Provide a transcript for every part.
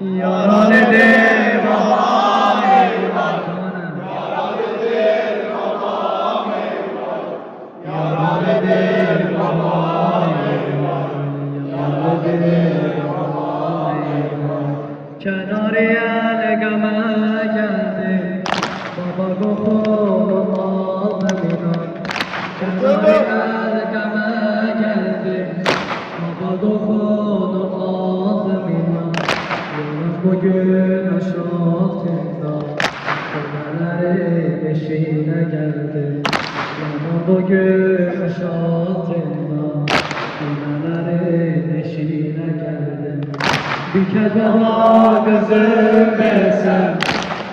Yaralıdır babam eyvah. Yaralıdır babam eyvah. Yaralıdır babam eyvah. Yaralıdır babam eyvah. Kenarı elgame geldi. Baba kokulum almınan. Kenarı elgame geldi. Baba kokulum almınan. Yalnız bugün aşağıda Kömeleri eşiğine geldi. Yalnız bugün aşağıda Kömeleri eşiğine geldi. Bir kez daha gözüm versen,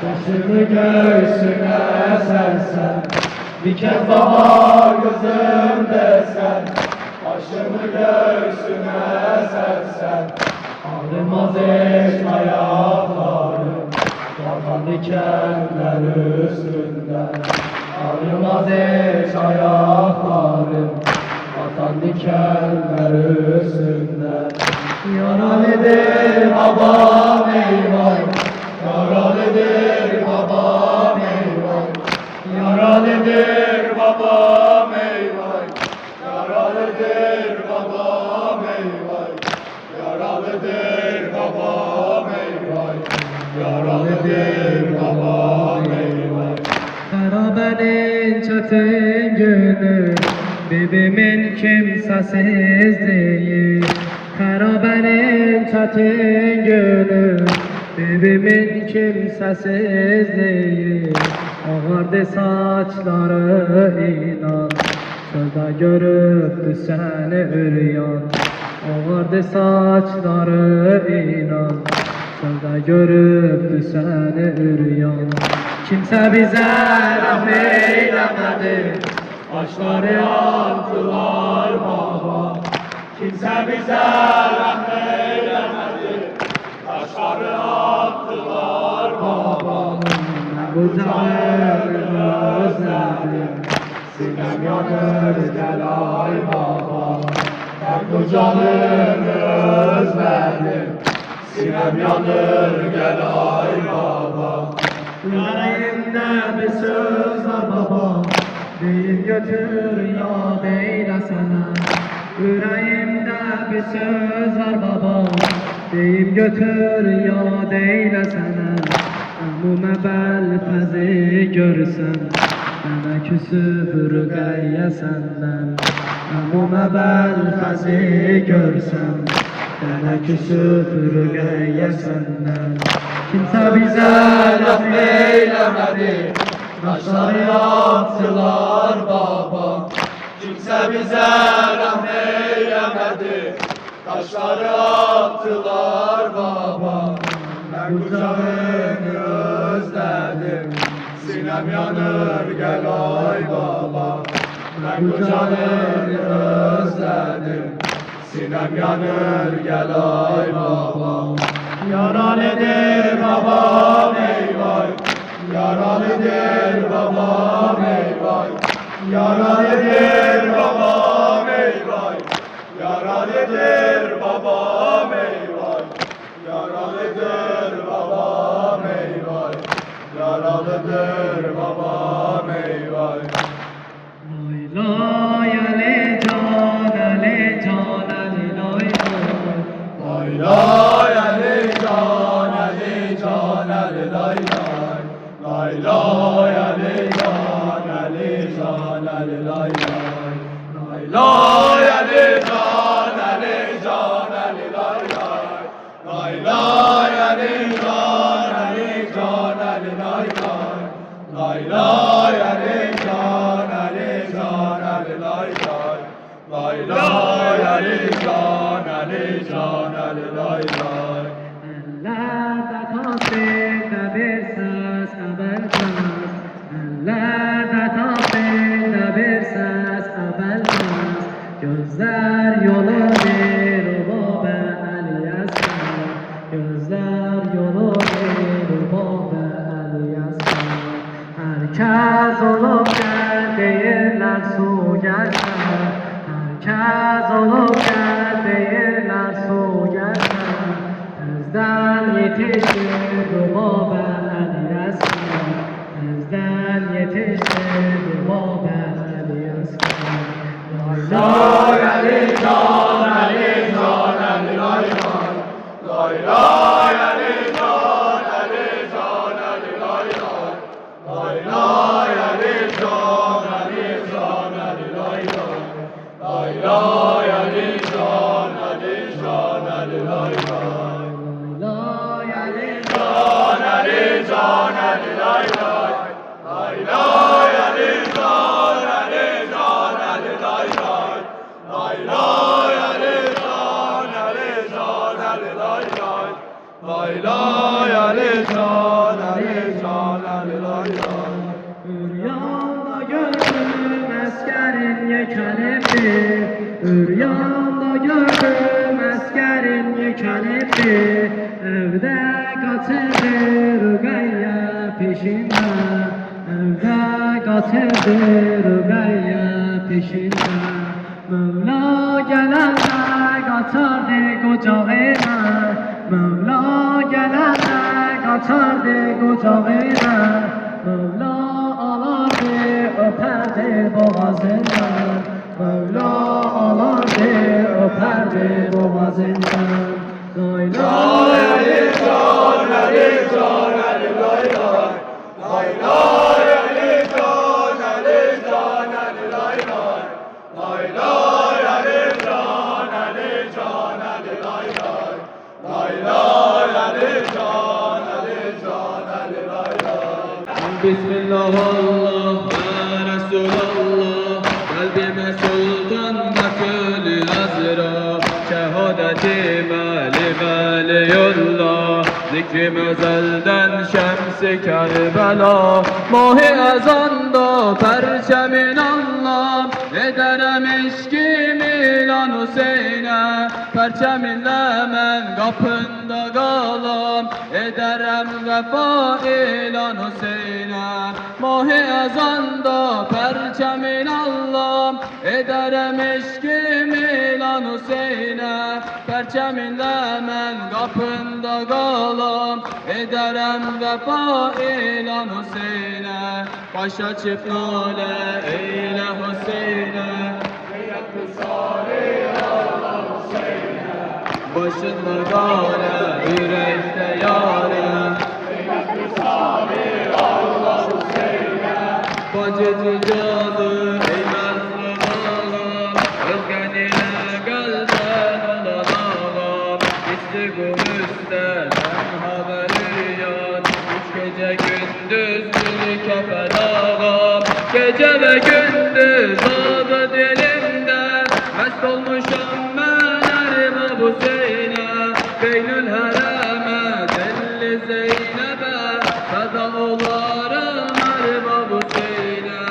başımı göğsüne sersen. Bir kez daha gözüm versen, başımı göğsüne sersen. Ağrımaz hiç ayaklarım, vatan dikenler üstünden. Ağrımaz hiç ayaklarım, vatan dikenler üstünden. Yaralıdır babam eyvah, yaralıdır babam eyvah. Yaralıdır babam eyvah, yaralıdır babam eyvah. Yaralıdır babam eyvah, yaralıdır babam eyvah. Harabenin çetin günü, bibimin kimsesizliği. Harabenin çetin günü, bibimin kimsesizliği. Ağardı saçları inan, çölde görüptü seni üryan. Ağardı saçları inan, çölde görüptü seni üryan. Kimse bize laf eylemedi, başları attılar baba. Kimse bize laf eylemedi, taşları attılar baba. Bu canını özledim, sinem yanır gel ay baba. Ben bu canını özledim, sinem yanır gel ay baba. Yüreğimde bir söz var baba, deyip götür yad eylesene. Yüreğimde bir söz var baba, deyip götür yad eylesene. Bu mebel fezi görsen, bana küsüfür gayye senden. Bu mebel fezi görsen, bana küsüfür gayye senden. Kimse bize laf eylemedi, taşları attılar baba. Kimse bize laf eylemedi, taşları attılar baba. Ben kucağını özledim, sinem yanır gel ay baba. Ben kucağını özledim, sinem yanır gel ay baba. Yaralıdır babam eyvah, yaralıdır babam eyvah. Yaralıdır babam eyvah, yaralıdır babam eyvah. Yaralıdır babam eyvah, yaralıdır babam eyvah. Lay lay can ali can ali lay lay lay ali can ali can ali lay lay lay ali can ali can ali lay lay ali can ali can ali lay lay ali can ali can ali lay lay lay ali can ali can ali lay lay ali can ali can ali lay lay. Ellerde tasbihde bir ses ebelmez, ellerde tasbihde bir ses ebelmez. Gözler yolu bir babe el yasar, gözler yolu bir babe el yasar. Herkes olup gel değiller su geçer, herkes olup gel değiller su geçer. Bizden yetişti bu beni asker, bizden yetişti bu beni asker. Lay Ali Can, Ali Can, Ali Lay Lay. Lay Lay Ali Can, Ali Can, Ali Lay Lay. Lay Lay Ali Can, Ali Can, Ali Lay Lay. Lay Lay Ali Can, Ali Can, Ali Lay Lay. Lay Ali Can, Ali Can, Ali Lay Lay. Lay Lay Ali Can, Ali Can, Ali Lay Lay. Lay Lay Ali Can, Ali Can, Ali Lay Lay. Lay Lay Ali Can, Ali Can, Ali Lay Lay. Üryanda gördüm askerin yekelendi, Üryanda gördüm askerin yekelendi. Evde kaçırdı Rüqeyye peşinden, evde kaçırdı Rüqeyye peşinden. Mevla gelende kaçardı kucağına, Mevla gelende kaçardı kucağına. Mevla alardı öperdi boğazından, Mevla alardı öperdi boğazından. Lay Lay lay Ali Can, Ali Can, Ali Lay Lay. Lay Lay Ali Can, Ali Can, Ali Lay Lay. Lay Lay Ali Can, Ali Can, Ali Lay Lay. Lay Lay Ali Can, Ali Can, Ali Lay Lay. Bismillah Allah ve Resulallah, kalbime sultan bakül azra, şehadeti mali veliyullah, zikrim özelden şems-i Kerbela, mahi ezanda perçemin Allah, ederem işkim ilan Hüseyin'e, perçeminle men kapında kalam, ederem vefa ilan Hüseyin'e, mahi ezanda perçemin Allah, ederem işkim ilan Hüseyin'e, perçeminle men kapında kalam, ederem vefa ilan Hüseyin'e, baş açıp nale eyle Hüseyin'e, başında gale, yürekte yâre, bacıcı canı ey mazlum ağam, özgen ile kalben olan ağam, içti gümüşten hem haberi yan, üç gece gündüz bir kefen ağam, gece ve gündüz adı dilimde, mest olmuşum ben erbab Hüseyin'e, Beynül Hereme delli Zeynep'e, feda olarım erbab Hüseyin'e,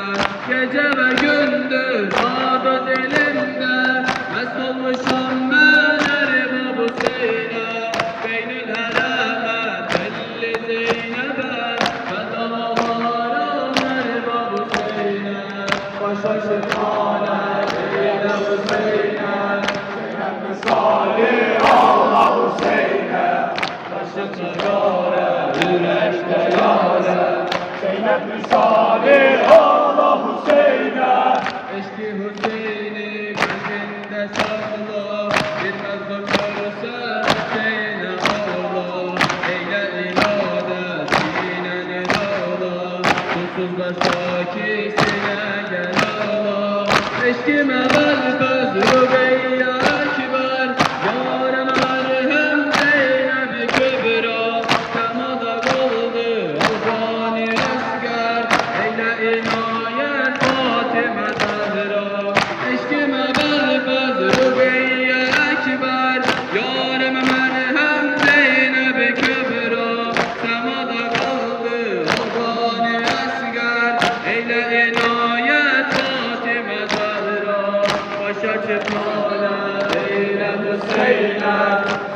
gece ve gündüz adı dilimde, mest olmuşum ben erbab Hüseyin'e, Beynül Hereme delli Zeynep'e, feda olarım erbab Hüseyin'e, başa şefane eyle Hüseyin'e, Salih Allah Hüseyin'e. başında yâre, yürekte yâre, Zeynep misali Allah Hüseyin'e. eşki Hüseyin'i kalbinde sakla, bir mezlum görse Hüseyin'e ağla, eyle iladet sineni ağla, susuzlar sakisine gel ağla, eşkime velbez Rüqeyye ekber, yarime merhem Zeynep Kübra, semada kaldı Albani Esger, eyle inayet Fatime Zehra, eşkime velbez Rüqeyye ekber, yarime merhem Zeynep Kübra, semada kaldı Albani Esger, eyle inayet Fatime Zehra, başa çıkmalı eyle Hüseyin'e,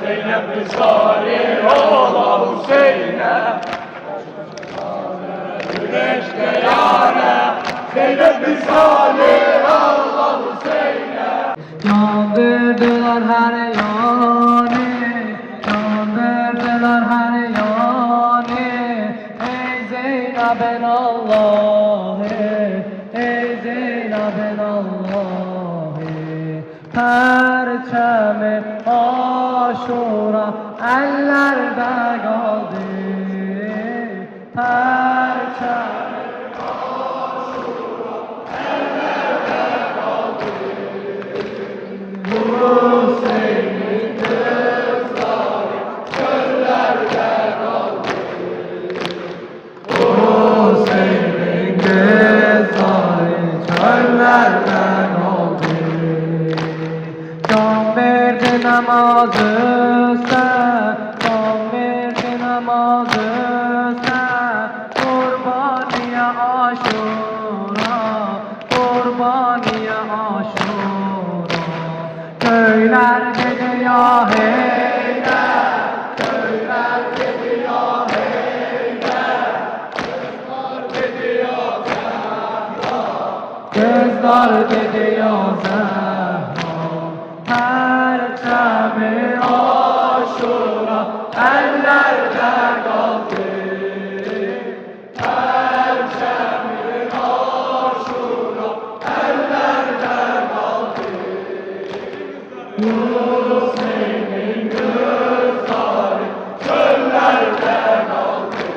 Zeynep misali Allah Hüseyin'e. Güneşte yâre. Zeynep misali Allah Hüseyin'e. yandırdılar her yanı, yandırdılar her Zeynep'in Allah'ı, ey Zeynep'in Allah'ı, perçemi Aşura ellerde kaldı, perçemi Aşura ellerde kaldı. Hüseyin'in kızları çöllerde kaldı. Hüseyin'in kızları çöllerde kaldı. Can verdi namazı sen, can verdi namazı sen, kurbaniye Aşura, kurbaniye Aşura. Köyler dedi ya Heyder, köyler dedi ya Heyder, kızlar dedi ya Zehra, kızlar dedi ya Zehra. Perçemi Aşura ellerde kaldı, perçemi Aşura ellerde kaldı. Hüseyin'in kızları çöllerde kaldı.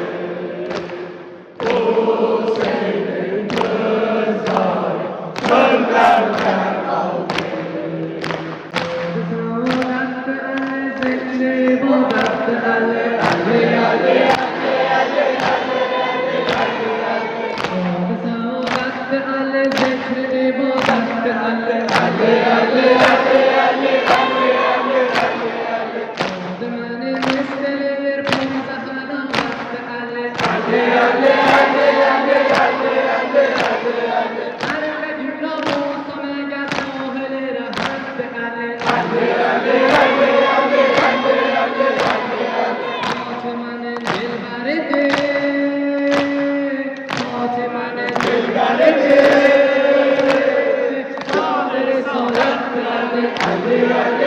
Hüseyin'in kızları çöllerde kaldı. Zekri bu baktı Ali, Ali, Ali, zekri bu baktı Ali, Ali, Ali, Adem'in istelir pomzahana baktı Ali, Ali, Her günah olsam eğer sahileri hattı Ali, Fatime'nin dilberidir, Fatime'nin dilberidir. Kaderi salat verdi Ali,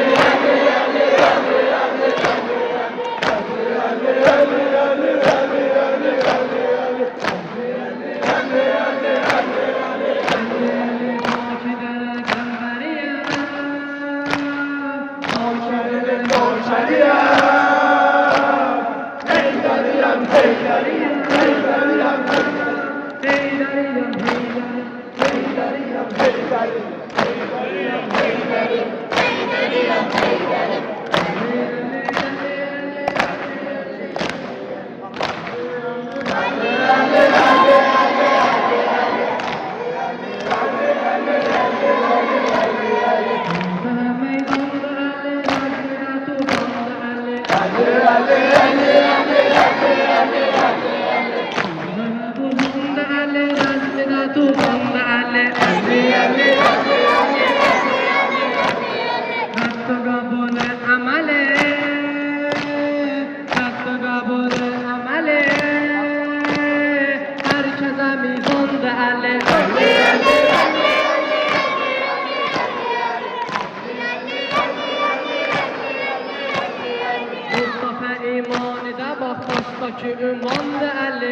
Baştaki ünvan da Ali,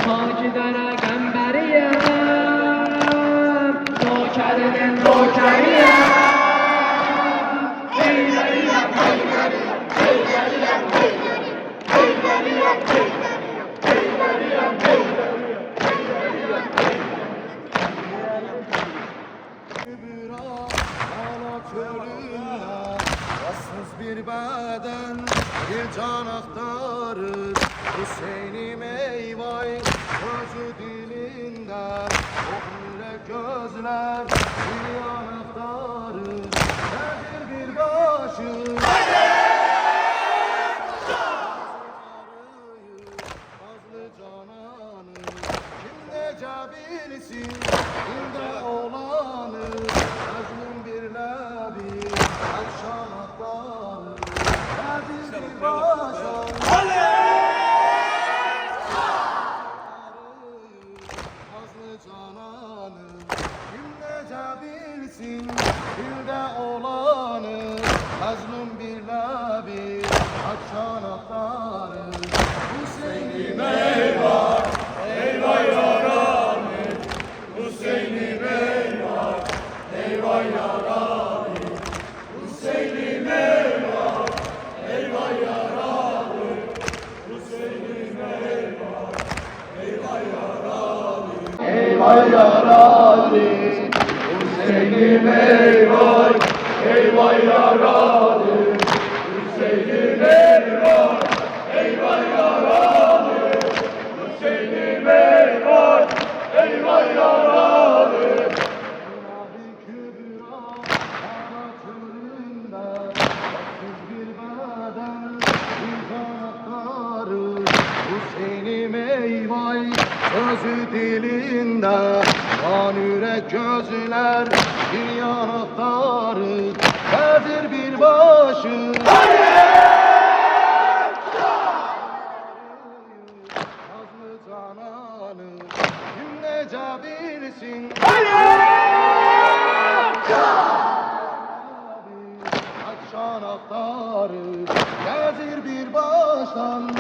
Hakidara Gambariye, Nokerinin Nokeriye. Bir beden, bir can aktarır Hüseyin'im eyvay, gözü dilinden O yürek gözler, bir yanaktarır Nedir bir başı Nazlı cananı Kim nece bilsin, kimde olanı Özlüm bir lebi, akşam aktarır Nedir bir başı Nazlı cananı Kim nece bilsin, bir de olanı Mazlum bir labi açan aktarı Hüseyin'im eyvah, eyvah ya Rabbi. Hüseyin'im eyvah, eyvah ya Rabbi. Hüseyin'im eyvah, eyvah ya Rabbi. Hüseyin'im eyvah, eyvah ya Rabbi. Eyvah ya Rabbi. Hüseyin'im eyvah, eyvah ya Rabbi. Hüseyin'im eyvah, eyvah ya Rabbi. Hüseyin'im eyvah, eyvah ya Rabbi. Nabi Kübra anlatırında Baksız bir beden uzakları Hüseyin'im eyvay sözü dilinde Kan yürek gözler bir yanakları Kadir bir başı Nazlı cananı cümlece bilsin Akşam aktarı gezir bir baştan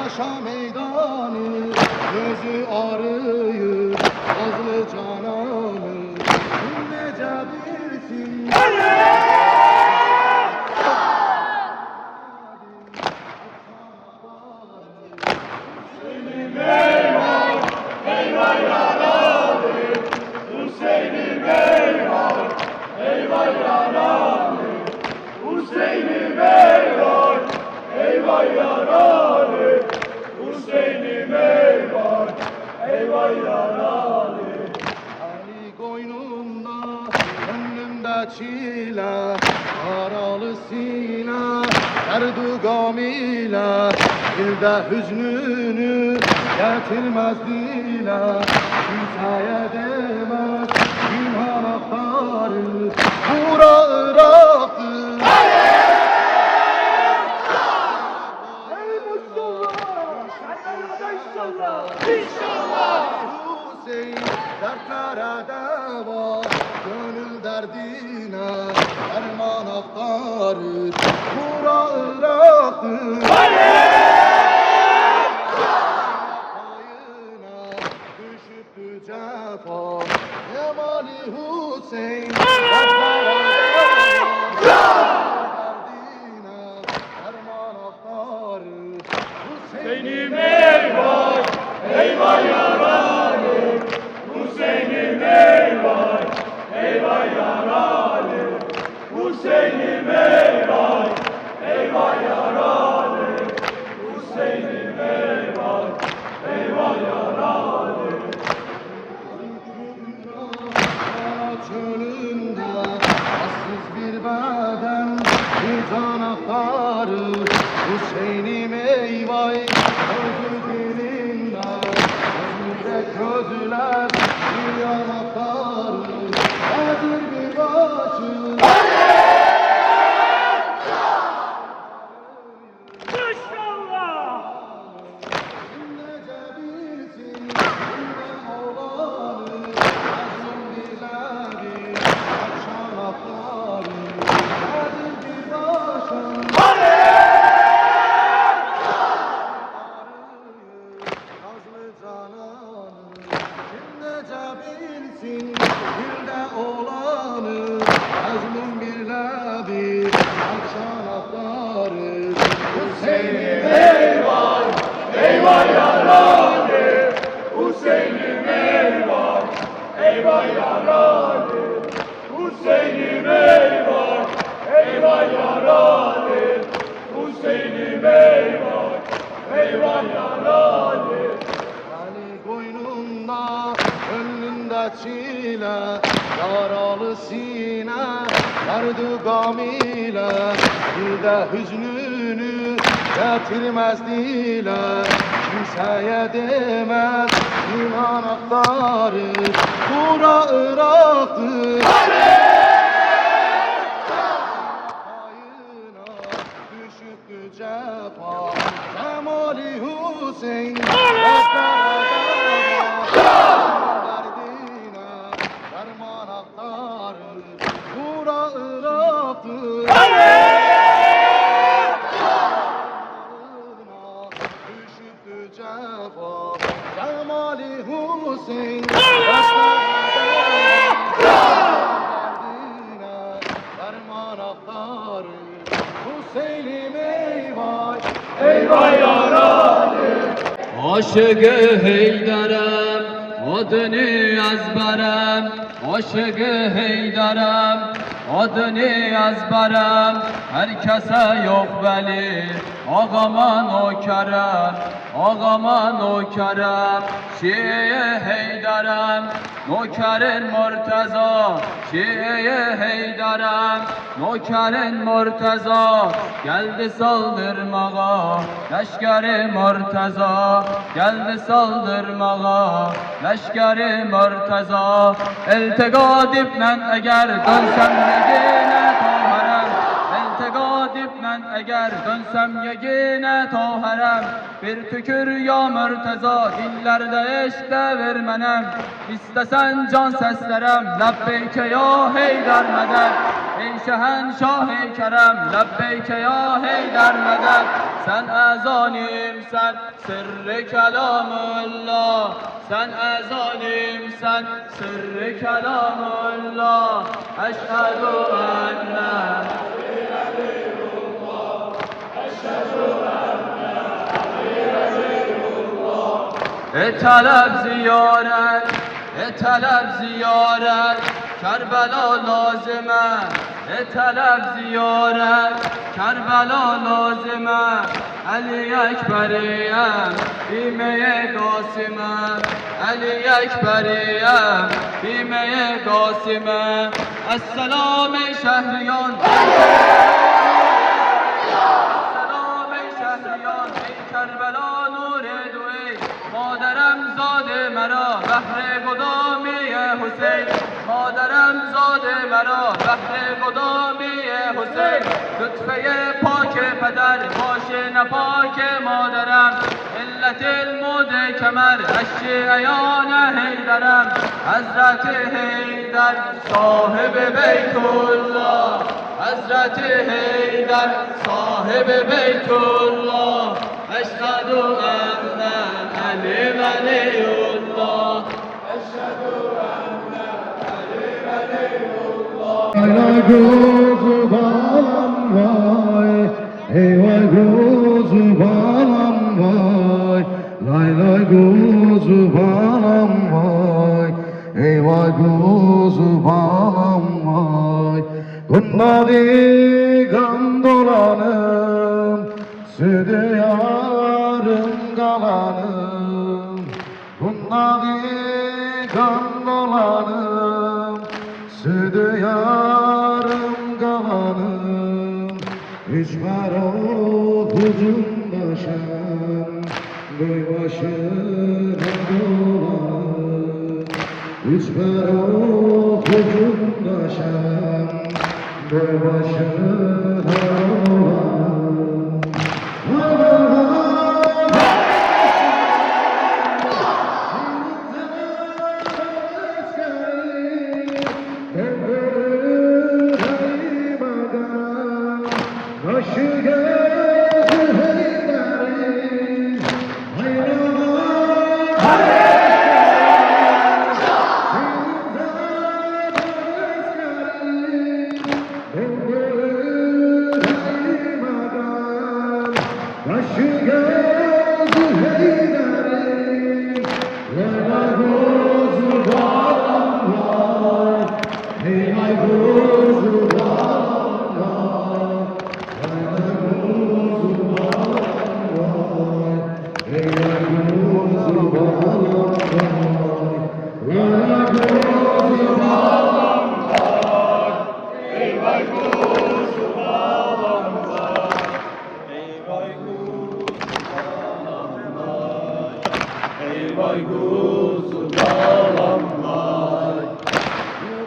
Aşa meydanı gözü arıyır Nazlı cananı cümlece bilsin Eyvah ya Rabbi. Hüseyin'im eyvah, eyvah ya Rabbi. Hüseyin'im eyvah, eyvah ya Rabbi. Hüseyin'im eyvah, eyvah ya Rabbi. Ali koynunda, önümde çile, yaralı sine, derdu gam ile, dilde hüznünü getirmez dile, kimseye demez, iman aktarı, Bura Irak'tır. Hüseyin dertlere deva, gönül derdine derman aktarır. Bura Irak'tır. Payına düşüptü cefa, Emali Hüseyin dertlere deva, derdine derman aktarır. Hüseyin'im eyvah, eyvah ya Rabbi. Hüseyin'im eyvah, eyvah ya Rabbi. Hüseyin'im eyvah, eyvah ya Rabbi. Hüseyin'im eyvah, eyvah ya Rabbi. Çölünde arsız bir beden bir can aktarı Hüseyin'im eyvay gözü dilinde gözünde gözler bir yanaktarı Hazır bir başı Nece bilsin yine olanı Mazlum bizleri akşam aktarı Hazır bir başı Nazlı cananı cümlece bilsin Gülde olanı Mazlum birle akşam aktarı Hüseyin'im eyvah, eyvah ya Rabbi. Hüseyin'im eyvah, eyvah ya Rabbi. Hüseyin'im eyvah, eyvah ya Rabbi. Hüseyin'im eyvah, eyvah ya Rabbi. Ali koynunda, önünde çile, yaralı sine, derdu gam ile, dilde hüznünü getirmez dile, kimseye demez iman aktarı, Bura Irak'tır. Payına düşüptü cefa, Cemali Hüseyin, derdine derman aktarı, Bura Irak'tır. Aşık-ı Heydar'ım, adını ezberem. Aşık-ı Heydar'ım, adını ezberem. Herkese yok veli, ağaman o kerem. Ağaman o kerem, Şii Heydar'ım, Nokerin Murteza. Şii Heydar'ım, Nokerin Murteza. Geldi saldırmağa, leşkeri Murteza. Geldi saldırmağa, leşkeri Murteza. İltiga dipmen eğer dönsem yegine toharem. İltiga dipmen eğer dönsem yegine toharem. Bir tükür ya Murteza, dillerde eşte vermenem. İstesen can seslerem, lebbeyke ya Heydar meded. Ey şehenşah-ı kerem, lebbeyke ya Heydar meded. Sen ezanimsen, sırrı kelamullah. Sen ezanimsen, sırrı kelamullah. Eşhedü enne talep ziyaret, talep ziyaret, Kerbela lazime. Talep ziyaret, Kerbela lazime. Ali Ekberiyem, bimeye Kasime. Ali Ekberiyem, bimeye Kasime. Esselam ey Şehriyan, Esselam ey Şehriyan, ey Kerbela nur-i duey. Maderem zade merا بهر قدامی حسین. مادرم زاده مرا بهر قدامی حسین. لطفه پاک پدر باشه نپاک مادرم. علت المود کمر اشیعیان حیدرم. حضرت حیدر صاحب بیت الله. حضرت حیدر صاحب بیت الله. اشهد ان علی ولی الله. اشهد ان علی ولی الله. Vay gözü balam vay, ey vay gözü balam vay, lay lay gözü balam vay, ey vay gözü balam vay. Kundadı gandolanım, südü yarım kalanım. Kundadı gandolanım, südü yarım kalanım. Üç barot hücum başım, göy başına dolanım. Üç barot hücum başım, göy başına dolanım.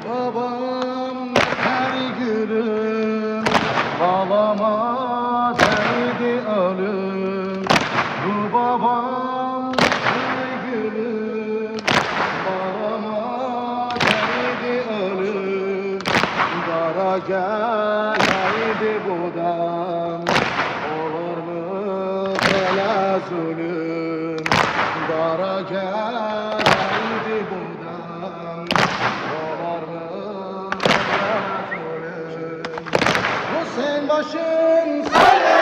Babam her gülüm, bağlama derdi ölüm. Bu babam her gülüm, bağlama derdi ölüm. Dara gel haydi budam, olur mu böyle zulüm? Dara gel haydi budam, olur mu böyle zulüm? Hüseyin başın söyle.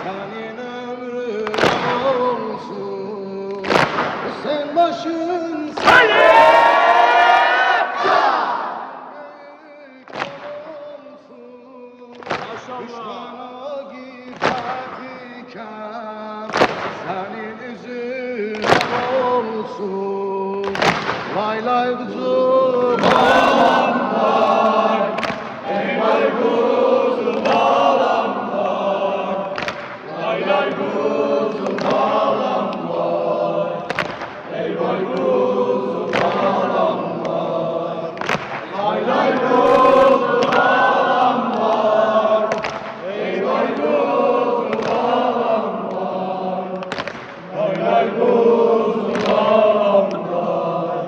senin ömrün olsun. Sen başın düşmana gidecek iken senin yüzün olsun. Lay lay kuzum ağlam var, ey vay kuzum ağlam var, lay lay kuzum ağlam var, ey vay kuzum ağlam var, lay lay kuzum ağlam var, ey vay kuzum ağlam var, lay lay kuzum ağlam var,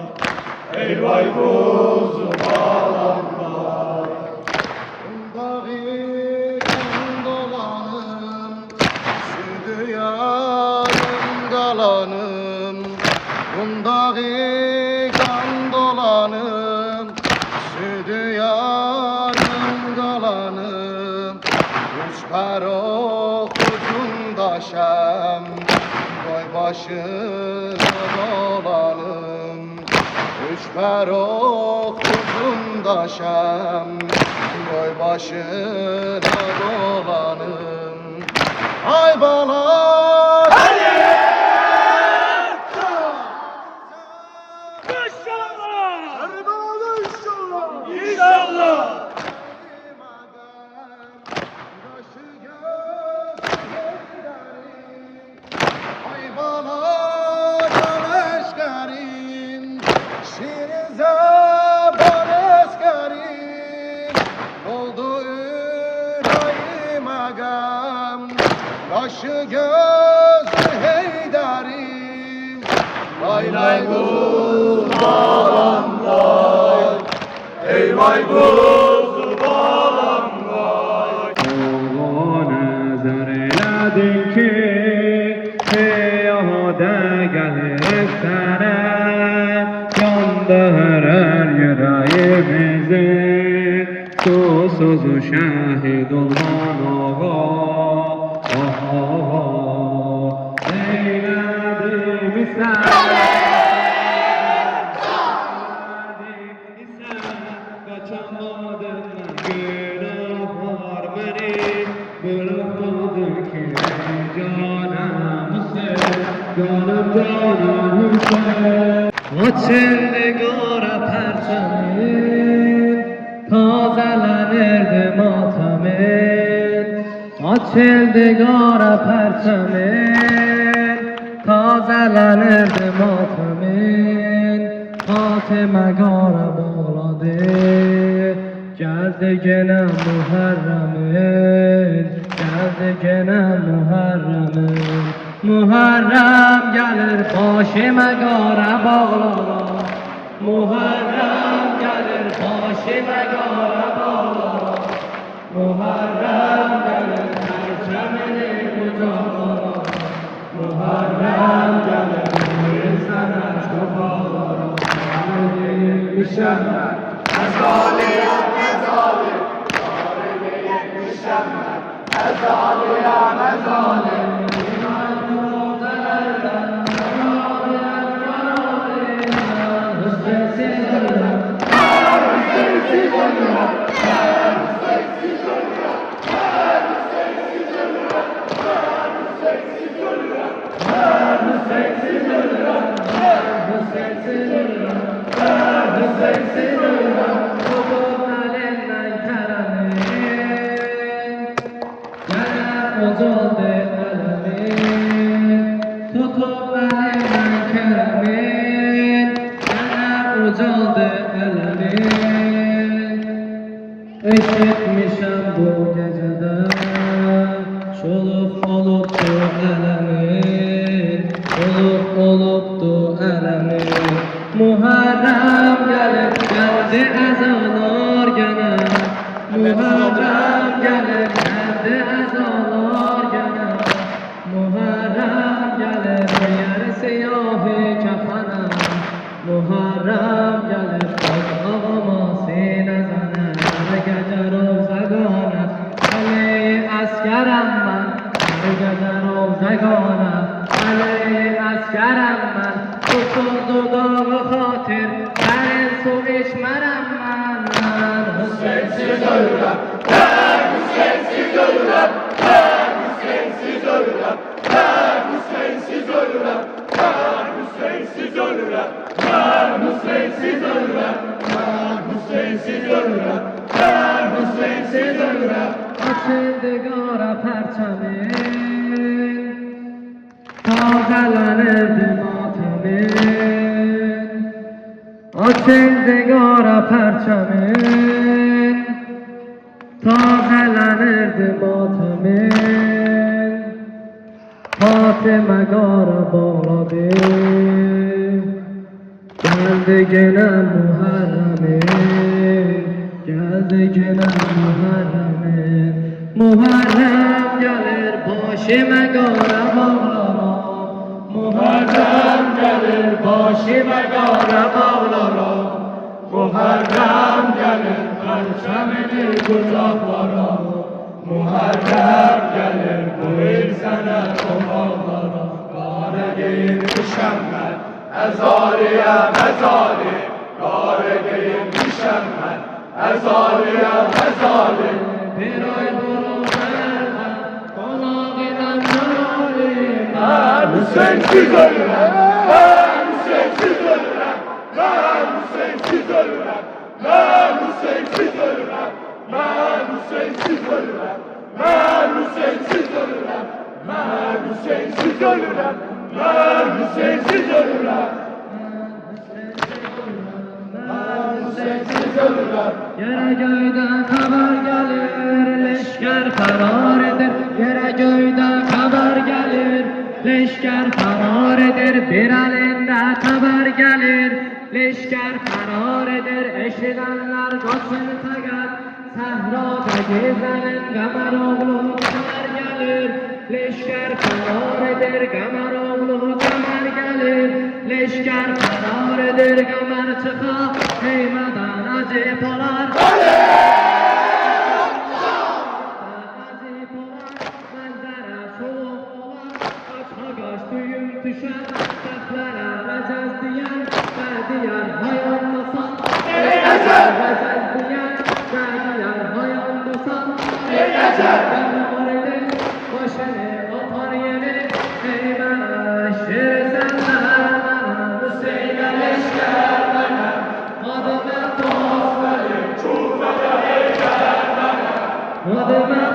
ey vay kuzum ağlam var. Dağı dolanım, südü yarım galanım. Bundağı kan dolanım, südü yarım galanım. Üç perok ucundaşam, koy başına dolanım. Üç perok ucundaşam, koy başına dolanım. Ay bala ay bala can eşkerim, şirize bal eskerim. Oldu ürayim ağam, kaşı gözlü heyderim. Lay lay kuzum ağlam lay, ey vay kuzum ağlam lay. Oğlan ezer eyledin ki peyade gelir sana, yandı her yüreğimizin susuz şehit olman ağa. Ah ağa eyledim isen, kaçamadım günahlar beni, bırakmadı ki canım Hüseyin, canım Hüseyin. Açıldı kara perçemin, tazelenirdi matamin. Açıldı kara perçemin, tazelenirdi matamin. Fatime kara bağladı, geldi gene Muharremin, geldi gene Muharremin. Muharrem gelir başıma kara bağlar, Muharrem gelir başıma kara bağlar, Muharrem gelir perçemini kucaklar, Muharrem gelir sana çok ağlar. Müşemmer, ezaliye, ezaliye, zalimiye müşemmer, ezaliye, ezaliye. Eşitmişem bu gecede, şoluk olupdu elemin, şoluk olupdu elemin. Muharrem gelip geldi ezalar gene, Muharrem gelip geldi ezalar gene, Muharrem gelip yer siyahi kefene, Muharrem gelip ağama sinezene. Gece rozagana, Ali askerim ben, گذر روزگانم علی اسکرم من خود و داغ خاطر در سویش مرم من حسین سیزولم من حسین سیزولم من حسین سیزولم من حسین سیزولم من حسین سیزولم من حسین سیزولم من حسین سیزولم من حسین سیزولم آچندگار پرچمه تازلن ماتمه آچندگار پرچمه تازلن ماتمه فاطمه گار بالاده گلدگنم محرمه گلدگنم محرمه محرم گلر باشی مگار بالا محرم گلر باشی مگار بالا محرم گلر پرچم گذاب بارا محرم گلر بویر زند بارا کارگین میشم من هزاریم هزاری کارگین میشم من هزاریم هزاری بیرای برو بردم قناقیدم نالی من حسین سیزولم من حسین سیزولم من حسین سیزولم من حسین سیزولم من حسین سیزولم من حسین سیزولم من حسین سیزولم من حسین سیزولم Yere göyden haber gelir, leşker karar eder. Yere göyden haber gelir, leşker karar eder. Bir elinde haber gelir, leşker karar eder. Eşidenler kaçın fakat sahrada gezenin Kamer oğlu Kamer gelir. Leşker karar eder, Kamer oğlu Kamer gelir. Leşker karar eder, Kamer çıkar, heymadan acı polar. Düşer, seflere vecez diyen, verdiyen hayanlısan. Vecez diyen, verdiyen hayanlısan. Ben orada başını atar yeri, ey bana şir senden bana, Hüseyin'e leşker bana, adıma toz verir, çufede heykel bana, adıma